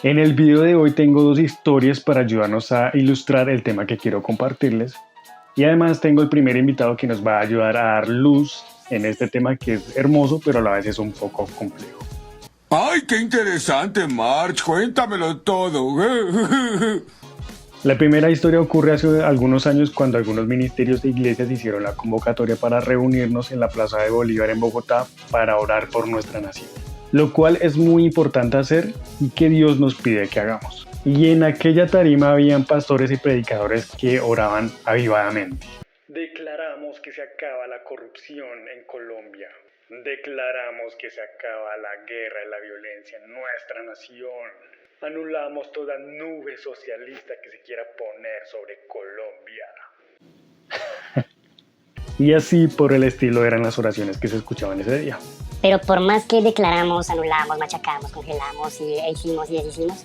En el video de hoy tengo dos historias para ayudarnos a ilustrar el tema que quiero compartirles. Y además tengo el primer invitado que nos va a ayudar a dar luz en este tema que es hermoso, pero a la vez es un poco complejo. ¡Ay, qué interesante, March! Cuéntamelo todo. La primera historia ocurre hace algunos años cuando algunos ministerios de iglesias hicieron la convocatoria para reunirnos en la Plaza de Bolívar en Bogotá para orar por nuestra nación, lo cual es muy importante hacer y que Dios nos pide que hagamos. Y en aquella tarima habían pastores y predicadores que oraban avivadamente. Declaramos que se acaba la corrupción en Colombia. Declaramos que se acaba la guerra y la violencia en nuestra nación. Anulamos toda nube socialista que se quiera poner sobre Colombia. Y así por el estilo eran las oraciones que se escuchaban ese día. Pero por más que declaramos, anulamos, machacamos, congelamos y hicimos y deshicimos,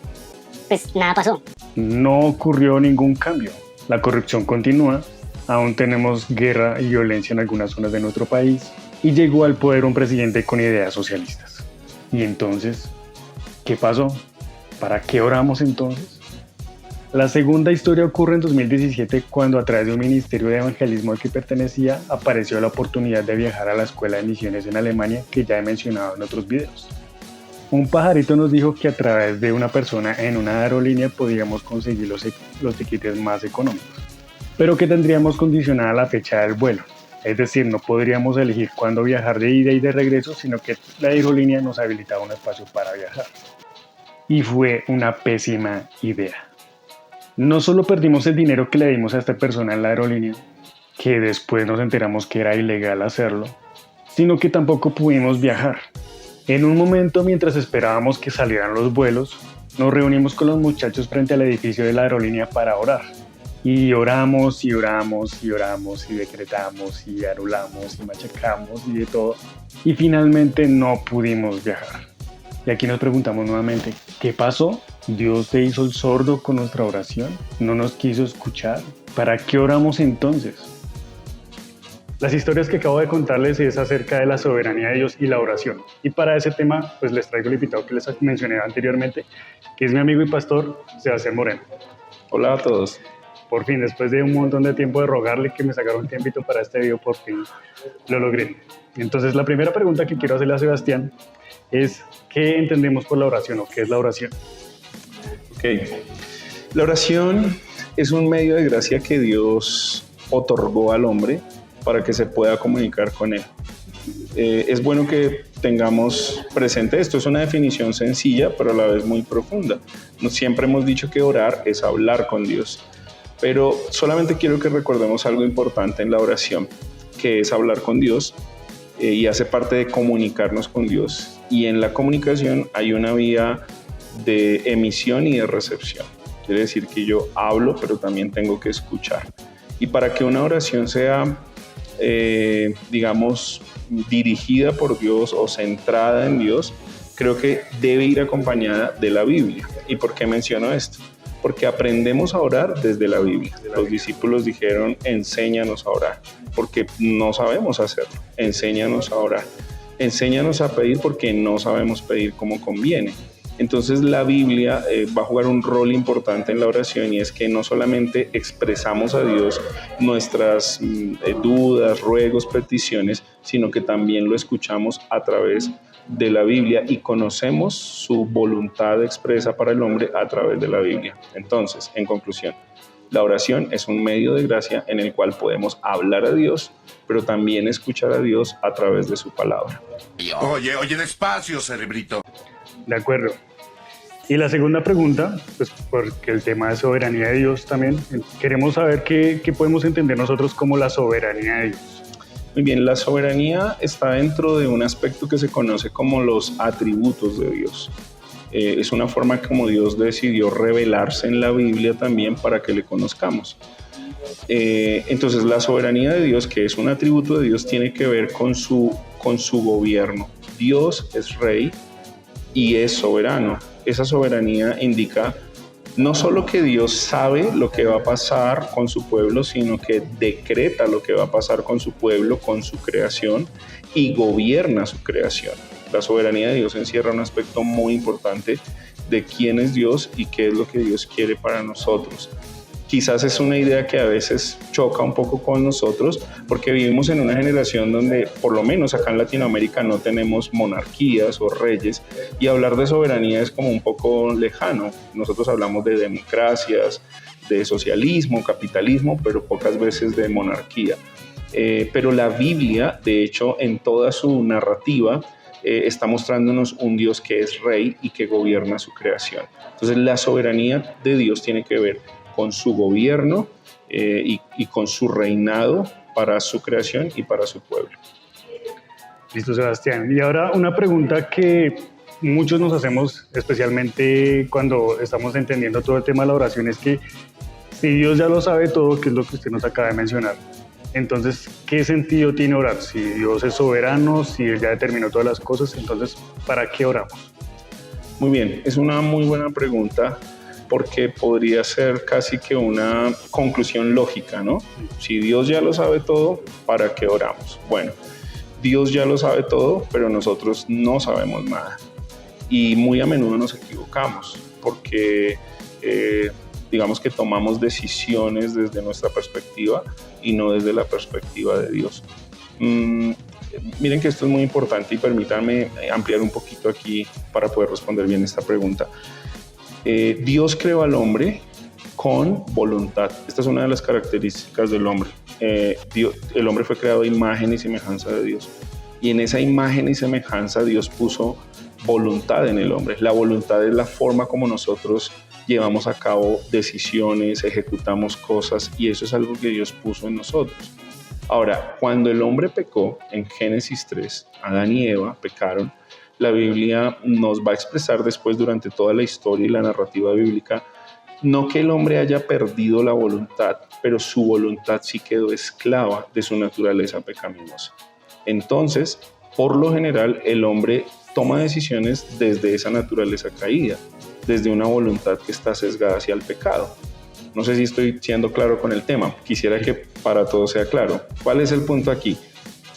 pues nada pasó. No ocurrió ningún cambio. La corrupción continúa, aún tenemos guerra y violencia en algunas zonas de nuestro país y llegó al poder un presidente con ideas socialistas. Y entonces, ¿qué pasó? ¿Para qué oramos entonces? La segunda historia ocurre en 2017 cuando a través de un ministerio de evangelismo al que pertenecía apareció la oportunidad de viajar a la escuela de misiones en Alemania que ya he mencionado en otros videos. Un pajarito nos dijo que a través de una persona en una aerolínea podíamos conseguir los tiquetes más económicos, pero que tendríamos condicionada la fecha del vuelo. Es decir, no podríamos elegir cuándo viajar de ida y de regreso, sino que la aerolínea nos habilitaba un espacio para viajar. Y fue una pésima idea. No solo perdimos el dinero que le dimos a esta persona en la aerolínea, que después nos enteramos que era ilegal hacerlo, sino que tampoco pudimos viajar. En un momento, mientras esperábamos que salieran los vuelos, nos reunimos con los muchachos frente al edificio de la aerolínea para orar. Y oramos y oramos y oramos y decretamos y anulamos y machacamos y de todo. Y finalmente no pudimos viajar. Y aquí nos preguntamos nuevamente, ¿qué pasó? ¿Dios se hizo el sordo con nuestra oración? ¿No nos quiso escuchar? ¿Para qué oramos entonces? Las historias que acabo de contarles es acerca de la soberanía de Dios y la oración. Y para ese tema, pues les traigo el invitado que les mencioné anteriormente, que es mi amigo y pastor, Sebastián Moreno. Hola a todos. Por fin, después de un montón de tiempo de rogarle que me sacara un tiempito para este video, por fin lo logré. Entonces, la primera pregunta que quiero hacerle a Sebastián es, ¿qué entendemos por la oración o qué es la oración? Ok. La oración es un medio de gracia que Dios otorgó al hombre para que se pueda comunicar con él. Es bueno que tengamos presente esto. Es una definición sencilla, pero a la vez muy profunda. Siempre hemos dicho que orar es hablar con Dios, pero solamente quiero que recordemos algo importante en la oración, que es hablar con Dios y hace parte de comunicarnos con Dios. Y en la comunicación hay una vía de emisión y de recepción. Quiere decir que yo hablo, pero también tengo que escuchar. Y para que una oración sea digamos, dirigida por Dios o centrada en Dios, creo que debe ir acompañada de la Biblia. ¿Y por qué menciono esto? Porque aprendemos a orar desde la Biblia. Los discípulos dijeron, enséñanos a orar, porque no sabemos hacerlo. Enséñanos a orar. Enséñanos a pedir porque no sabemos pedir como conviene. Entonces la Biblia va a jugar un rol importante en la oración y es que no solamente expresamos a Dios nuestras dudas, ruegos, peticiones, sino que también lo escuchamos a través de la Biblia y conocemos su voluntad expresa para el hombre a través de la Biblia. Entonces, en conclusión, la oración es un medio de gracia en el cual podemos hablar a Dios, pero también escuchar a Dios a través de su palabra. Oye, despacio, cerebrito. De acuerdo. Y la segunda pregunta, pues porque el tema de soberanía de Dios también, queremos saber qué podemos entender nosotros como la soberanía de Dios. Muy bien, la soberanía está dentro de un aspecto que se conoce como los atributos de Dios. Es una forma como Dios decidió revelarse en la Biblia también para que le conozcamos. Entonces la soberanía de Dios, que es un atributo de Dios, tiene que ver con su gobierno. Dios es rey y es soberano. Esa soberanía indica no solo que Dios sabe lo que va a pasar con su pueblo, sino que decreta lo que va a pasar con su pueblo, con su creación, y gobierna su creación. La soberanía de Dios encierra un aspecto muy importante de quién es Dios y qué es lo que Dios quiere para nosotros. Quizás es una idea que a veces choca un poco con nosotros porque vivimos en una generación donde, por lo menos acá en Latinoamérica, no tenemos monarquías o reyes y hablar de soberanía es como un poco lejano. Nosotros hablamos de democracias, de socialismo, capitalismo, pero pocas veces de monarquía. Pero la Biblia, de hecho, en toda su narrativa, está mostrándonos un Dios que es rey y que gobierna su creación. Entonces la soberanía de Dios tiene que ver con su gobierno y con su reinado para su creación y para su pueblo. Listo, Sebastián. Y ahora una pregunta que muchos nos hacemos, especialmente cuando estamos entendiendo todo el tema de la oración, es que si Dios ya lo sabe todo, que es lo que usted nos acaba de mencionar, entonces, ¿qué sentido tiene orar? Si Dios es soberano, si Él ya determinó todas las cosas, entonces, ¿para qué oramos? Muy bien, es una muy buena pregunta porque podría ser casi que una conclusión lógica, ¿no? Si Dios ya lo sabe todo, ¿para qué oramos? Bueno, Dios ya lo sabe todo, pero nosotros no sabemos nada. Y muy a menudo nos equivocamos porque digamos que tomamos decisiones desde nuestra perspectiva y no desde la perspectiva de Dios. Miren que esto es muy importante y permítanme ampliar un poquito aquí para poder responder bien esta pregunta. Dios creó al hombre con voluntad. Esta es una de las características del hombre. El hombre fue creado a imagen y semejanza de Dios. Y en esa imagen y semejanza Dios puso voluntad en el hombre. La voluntad es la forma como nosotros llevamos a cabo decisiones, ejecutamos cosas, y eso es algo que Dios puso en nosotros. Ahora, cuando el hombre pecó, en Génesis 3, Adán y Eva pecaron, la Biblia nos va a expresar después durante toda la historia y la narrativa bíblica, no que el hombre haya perdido la voluntad, pero su voluntad sí quedó esclava de su naturaleza pecaminosa. Entonces, por lo general, el hombre toma decisiones desde esa naturaleza caída, desde una voluntad que está sesgada hacia el pecado. No sé si estoy siendo claro con el tema. Quisiera que para todos sea claro. ¿Cuál es el punto aquí?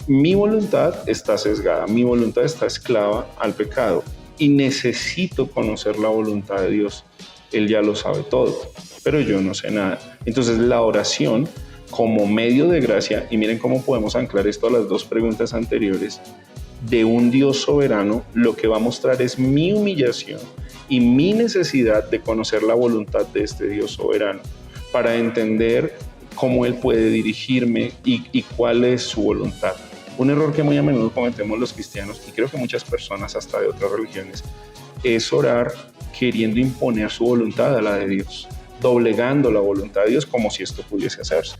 Mi voluntad está sesgada, mi voluntad está esclava al pecado y necesito conocer la voluntad de Dios. Él ya lo sabe todo, pero yo no sé nada. Entonces la oración como medio de gracia, y miren cómo podemos anclar esto a las dos preguntas anteriores, de un Dios soberano, lo que va a mostrar es mi humillación y mi necesidad de conocer la voluntad de este Dios soberano para entender cómo Él puede dirigirme y cuál es su voluntad. Un error que muy a menudo cometemos los cristianos, y creo que muchas personas hasta de otras religiones, es orar queriendo imponer su voluntad a la de Dios, doblegando la voluntad de Dios como si esto pudiese hacerse.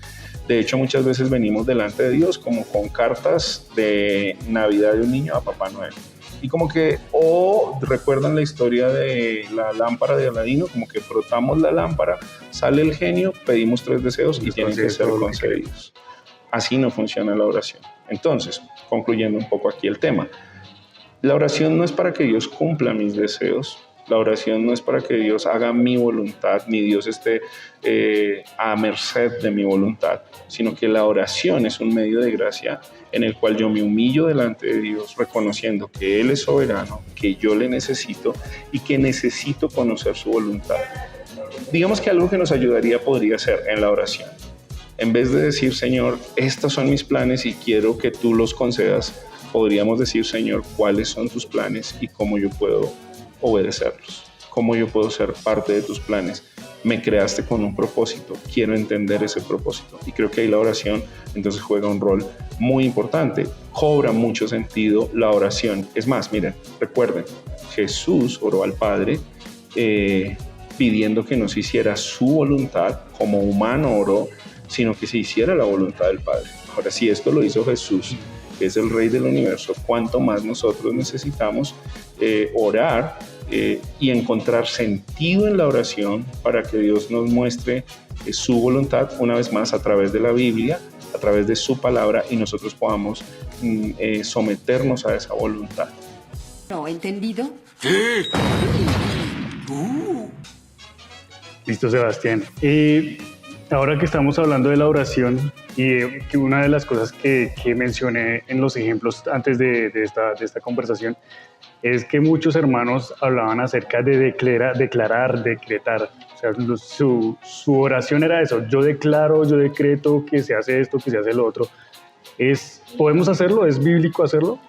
De hecho, muchas veces venimos delante de Dios como con cartas de Navidad de un niño a Papá Noel. Y como que, recuerdan la historia de la lámpara de Aladino, como que frotamos la lámpara, sale el genio, pedimos 3 deseos y tienen que ser concedidos. Así no funciona la oración. Entonces, concluyendo un poco aquí el tema, la oración no es para que Dios cumpla mis deseos, la oración no es para que Dios haga mi voluntad, ni Dios esté a merced de mi voluntad, sino que la oración es un medio de gracia en el cual yo me humillo delante de Dios, reconociendo que Él es soberano, que yo le necesito y que necesito conocer su voluntad. Digamos que algo que nos ayudaría podría ser en la oración. En vez de decir, Señor, estos son mis planes y quiero que tú los concedas, podríamos decir, Señor, ¿cuáles son tus planes y cómo yo puedo obedecerlos? ¿Cómo yo puedo ser parte de tus planes? Me creaste con un propósito, quiero entender ese propósito. Y creo que ahí la oración entonces juega un rol muy importante. Cobra mucho sentido la oración. Es más, miren, recuerden, Jesús oró al Padre pidiendo que no se hiciera su voluntad, como humano oró, sino que se hiciera la voluntad del Padre. Ahora, si esto lo hizo Jesús, que es el Rey del universo, cuánto más nosotros necesitamos orar y encontrar sentido en la oración para que Dios nos muestre su voluntad una vez más a través de la Biblia, a través de su palabra, y nosotros podamos someternos a esa voluntad. ¿No entendido? Sí. Listo, Sebastián. Ahora que estamos hablando de la oración, y que una de las cosas que mencioné en los ejemplos antes de esta conversación es que muchos hermanos hablaban acerca de declarar, decretar. O sea, su oración era eso: yo declaro, yo decreto que se hace esto, que se hace lo otro. ¿Podemos hacerlo? ¿Es bíblico hacerlo?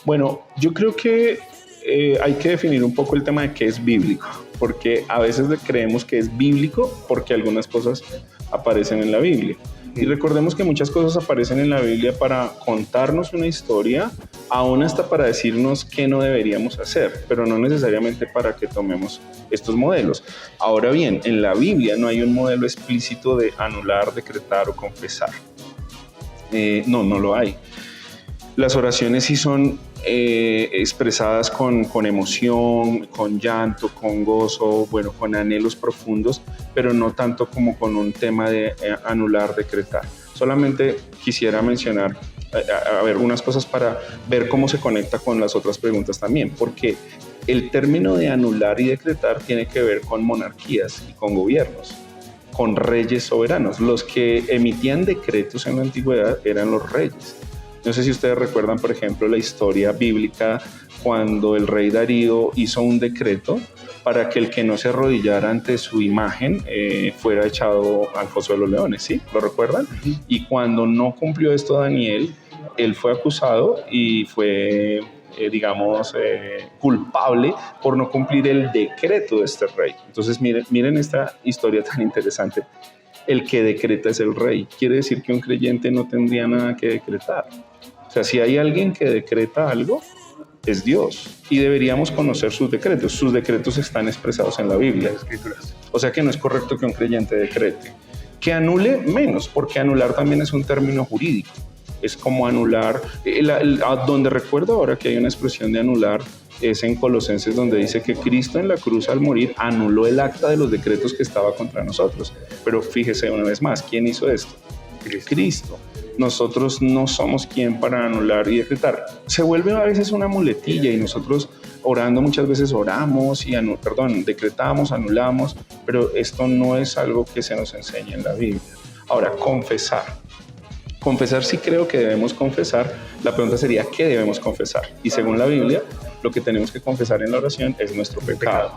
Bueno, yo creo que hay que definir un poco el tema de qué es bíblico, porque a veces creemos que es bíblico porque algunas cosas aparecen en la Biblia. Y recordemos que muchas cosas aparecen en la Biblia para contarnos una historia, aún hasta para decirnos qué no deberíamos hacer, pero no necesariamente para que tomemos estos modelos. Ahora bien, en la Biblia no hay un modelo explícito de anular, decretar o confesar. No lo hay. Las oraciones sí son expresadas con emoción, con llanto, con gozo, bueno, con anhelos profundos, pero no tanto como con un tema de anular, decretar. Solamente quisiera mencionar, unas cosas para ver cómo se conecta con las otras preguntas también, porque el término de anular y decretar tiene que ver con monarquías y con gobiernos, con reyes soberanos. Los que emitían decretos en la antigüedad eran los reyes. No sé si ustedes recuerdan, por ejemplo, la historia bíblica cuando el rey Darío hizo un decreto para que el que no se arrodillara ante su imagen fuera echado al foso de los leones, ¿sí? ¿Lo recuerdan? Y cuando no cumplió esto Daniel, él fue acusado y fue, culpable por no cumplir el decreto de este rey. Entonces, miren esta historia tan interesante. El que decreta es el rey. Quiere decir que un creyente no tendría nada que decretar. O sea, si hay alguien que decreta algo, es Dios. Y deberíamos conocer sus decretos. Sus decretos están expresados en la Biblia. Las Escrituras. O sea que no es correcto que un creyente decrete. Que anule, menos, porque anular también es un término jurídico. Es como anular. Donde recuerdo ahora que hay una expresión de anular es en Colosenses, donde dice que Cristo en la cruz al morir anuló el acta de los decretos que estaba contra nosotros. Pero fíjese una vez más, ¿quién hizo esto? Cristo. Nosotros no somos quien para anular y decretar. Se vuelve a veces una muletilla y nosotros orando muchas veces oramos y decretamos, anulamos, pero esto no es algo que se nos enseña en la Biblia. Ahora, confesar. Confesar sí creo que debemos confesar. La pregunta sería, ¿qué debemos confesar? Y según la Biblia, lo que tenemos que confesar en la oración es nuestro pecado.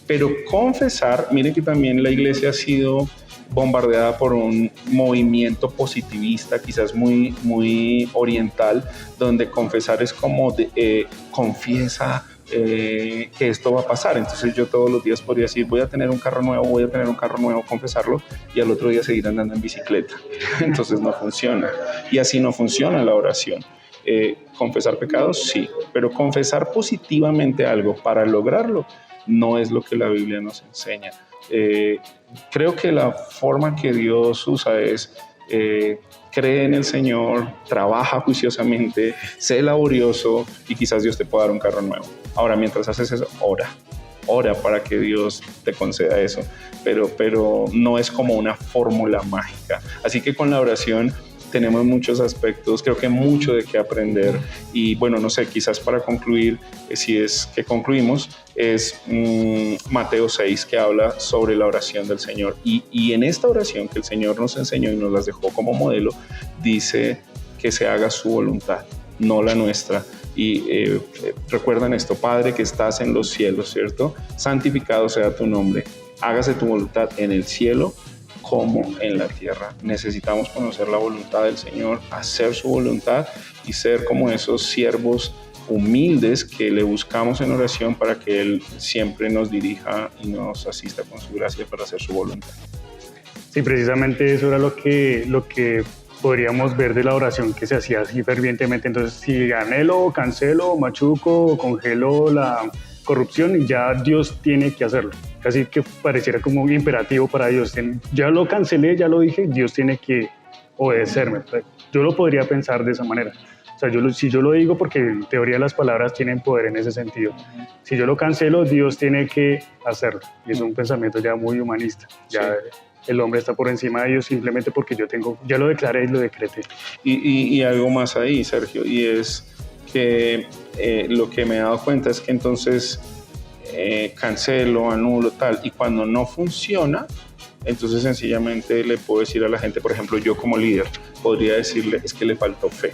Pero confesar, miren que también la iglesia ha sido bombardeada por un movimiento positivista, quizás muy oriental, donde confesar es como confiesa que esto va a pasar. Entonces yo todos los días podría decir, voy a tener un carro nuevo, confesarlo, y al otro día seguir andando en bicicleta. Entonces no funciona. Y así no funciona la oración. Confesar pecados, sí, pero confesar positivamente algo para lograrlo no es lo que la Biblia nos enseña. Creo que la forma que Dios usa es cree en el Señor, trabaja juiciosamente, sé laborioso y quizás Dios te pueda dar un carro nuevo. Ahora, mientras haces eso, ora para que Dios te conceda eso, pero no es como una fórmula mágica. Así que con la oración tenemos muchos aspectos, creo que mucho de qué aprender. Y bueno, no sé, quizás para concluir, si es que concluimos, es Mateo 6, que habla sobre la oración del Señor. Y en esta oración que el Señor nos enseñó y nos las dejó como modelo, dice que se haga su voluntad, no la nuestra. Y recuerdan esto: Padre que estás en los cielos, ¿cierto? Santificado sea tu nombre, hágase tu voluntad en el cielo como en la tierra. Necesitamos conocer la voluntad del Señor, hacer su voluntad y ser como esos siervos humildes que le buscamos en oración para que Él siempre nos dirija y nos asista con su gracia para hacer su voluntad. Sí, precisamente eso era lo que podríamos ver de la oración que se hacía así fervientemente. Entonces, si anhelo, cancelo, machuco, congelo la corrupción, ya Dios tiene que hacerlo. Casi que pareciera como un imperativo para Dios. Ya lo cancelé, ya lo dije, Dios tiene que obedecerme. Yo lo podría pensar de esa manera. O sea, si yo lo digo, porque en teoría las palabras tienen poder en ese sentido. Si yo lo cancelo, Dios tiene que hacerlo. Y es un pensamiento ya muy humanista. Ya sí. El hombre está por encima de Dios simplemente porque ya lo declaré y lo decreté. Y algo más ahí, Sergio, y es que lo que me he dado cuenta es que entonces cancelo, anulo, tal, y cuando no funciona, Entonces sencillamente le puedo decir a la gente, por ejemplo, yo como líder podría decirle, es que le faltó fe.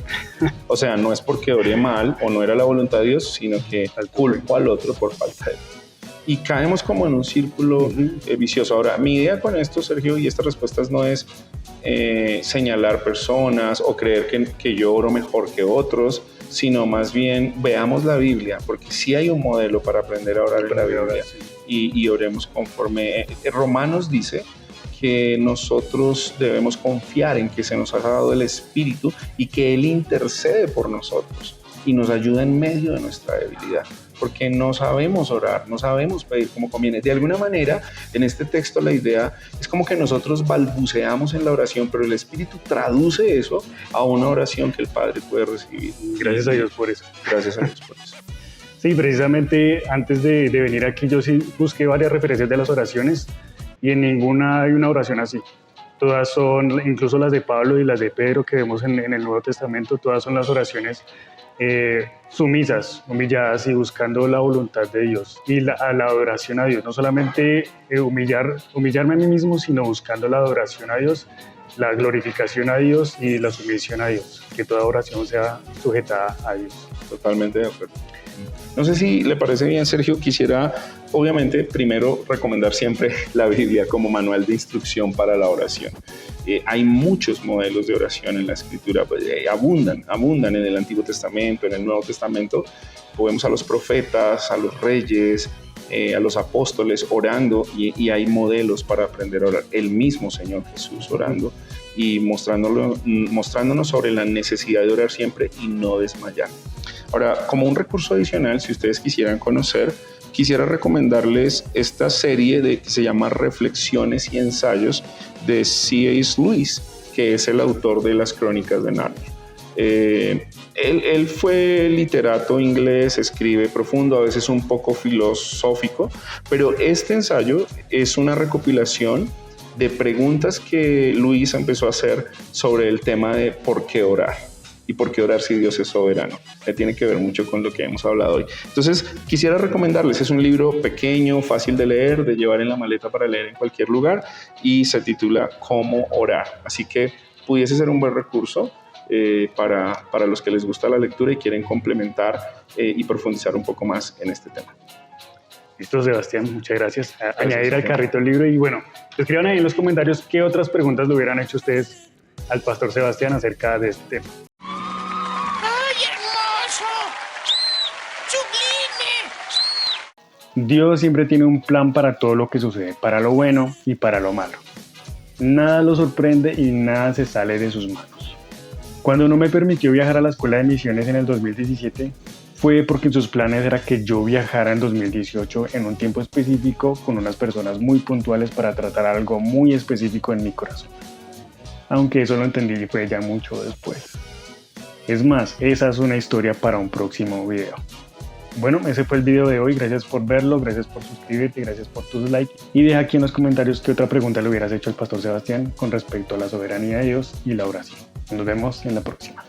O sea, no es porque oré mal o no era la voluntad de Dios, sino que culpo al otro por falta de fe. Y caemos como en un círculo vicioso. Ahora, mi idea con esto, Sergio, y estas respuestas no es señalar personas o creer que yo oro mejor que otros, sino más bien veamos la Biblia, porque sí hay un modelo para aprender a orar en la Biblia, y oremos conforme. Romanos dice que nosotros debemos confiar en que se nos ha dado el Espíritu y que Él intercede por nosotros y nos ayuda en medio de nuestra debilidad, porque no sabemos orar, no sabemos pedir como conviene. De alguna manera, en este texto la idea es como que nosotros balbuceamos en la oración, pero el Espíritu traduce eso a una oración que el Padre puede recibir. Gracias a Dios por eso. Gracias a Dios por eso. Sí, precisamente antes de venir aquí yo sí busqué varias referencias de las oraciones y en ninguna hay una oración así. Todas son, incluso las de Pablo y las de Pedro que vemos en el Nuevo Testamento, todas son las oraciones sumisas, humilladas y buscando la voluntad de Dios y la adoración a Dios. No solamente humillarme a mí mismo, sino buscando la adoración a Dios, la glorificación a Dios y la sumisión a Dios. Que toda oración sea sujetada a Dios. Totalmente de acuerdo. No sé si le parece bien, Sergio, quisiera obviamente primero recomendar siempre la Biblia como manual de instrucción para la oración. Hay muchos modelos de oración en la Escritura, abundan en el Antiguo Testamento, en el Nuevo Testamento. Vemos a los profetas, a los reyes, a los apóstoles orando y hay modelos para aprender a orar. El mismo Señor Jesús orando y mostrándonos sobre la necesidad de orar siempre y no desmayar. Ahora, como un recurso adicional, si ustedes quisieran conocer, quisiera recomendarles esta serie que se llama Reflexiones y Ensayos de C.S. Lewis, que es el autor de las Crónicas de Narnia. Él fue literato inglés, escribe profundo, a veces un poco filosófico, pero este ensayo es una recopilación de preguntas que Lewis empezó a hacer sobre el tema de por qué orar. ¿Y por qué orar si Dios es soberano? Que tiene que ver mucho con lo que hemos hablado hoy. Entonces, quisiera recomendarles, es un libro pequeño, fácil de leer, de llevar en la maleta para leer en cualquier lugar y se titula Cómo orar. Así que pudiese ser un buen recurso para los que les gusta la lectura y quieren complementar y profundizar un poco más en este tema. Listo, Sebastián, muchas gracias. Añadir al carrito el libro y bueno, escriban ahí en los comentarios qué otras preguntas le hubieran hecho ustedes al pastor Sebastián acerca de este tema. Dios siempre tiene un plan para todo lo que sucede, para lo bueno y para lo malo. Nada lo sorprende y nada se sale de sus manos. Cuando no me permitió viajar a la escuela de misiones en el 2017, fue porque en sus planes era que yo viajara en 2018 en un tiempo específico con unas personas muy puntuales para tratar algo muy específico en mi corazón. Aunque eso lo entendí fue ya mucho después. Es más, esa es una historia para un próximo video. Bueno, ese fue el video de hoy. Gracias por verlo, gracias por suscribirte, gracias por tus likes. Y deja aquí en los comentarios qué otra pregunta le hubieras hecho al pastor Sebastián con respecto a la soberanía de Dios y la oración. Nos vemos en la próxima.